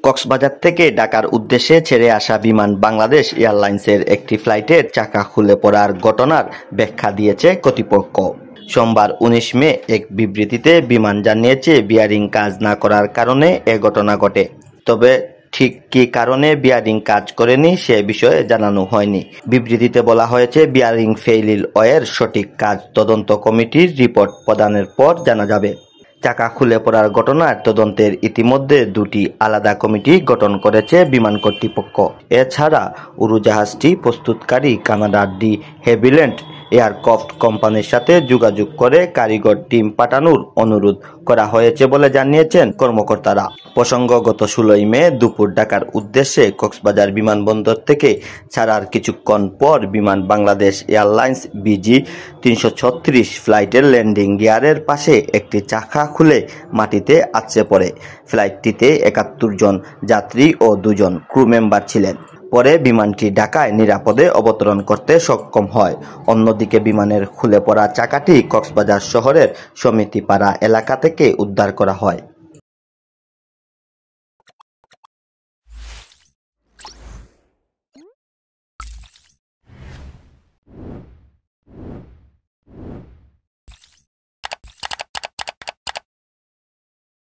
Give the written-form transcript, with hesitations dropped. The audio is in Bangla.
কক্সবাজার থেকে ঢাকার উদ্দেশ্যে ছেড়ে আসা বিমান বাংলাদেশ এয়ারলাইন্সের একটি ফ্লাইটের চাকা খুলে পড়ার ঘটনার ব্যাখ্যা দিয়েছে কর্তৃপক্ষ। সোমবার ১৯ মে এক বিবৃতিতে বিমান জানিয়েছে বিয়ারিং কাজ না করার কারণে এ ঘটনা ঘটে। তবে ঠিক কী কারণে বিয়ারিং কাজ করেনি সে বিষয়ে জানানো হয়নি। বিবৃতিতে বলা হয়েছে, বিয়ারিং ফেইলিওরের সঠিক কাজ তদন্ত কমিটির রিপোর্ট প্রদানের পর জানা যাবে। চাকা খুলে পড়ার ঘটনার তদন্তের ইতিমধ্যে দুটি আলাদা কমিটি গঠন করেছে বিমান কর্তৃপক্ষ। এছাড়া উড়োজাহাজটি প্রস্তুতকারী কানাডার ডি হেভিল্যান্ড এয়ারক্রাফট কোম্পানির সাথে যোগাযোগ করে কারিগর টিম পাঠানোর অনুরোধ করা হয়েছে বলে জানিয়েছেন কর্মকর্তারা। প্রসঙ্গ, গত ১৬ মে দুপুর ঢাকার উদ্দেশ্যে কক্সবাজার বিমানবন্দর থেকে ছাড়ার কিছুক্ষণ পর বিমান বাংলাদেশ এয়ারলাইন্স বিজি ৩৩৬ ফ্লাইটের ল্যান্ডিং গিয়ারের পাশে একটি চাকা খুলে মাটিতে আছড়ে পড়ে। ফ্লাইটটিতে ৭১ জন যাত্রী ও ২ জন ক্রু মেম্বার ছিলেন। পরে বিমানটি ঢাকায় নিরাপদে অবতরণ করতে সক্ষম হয়। অন্যদিকে বিমানের খুলে পড়া চাকাটি কক্সবাজার শহরের সমিতিপাড়া এলাকা থেকে উদ্ধার করা হয়।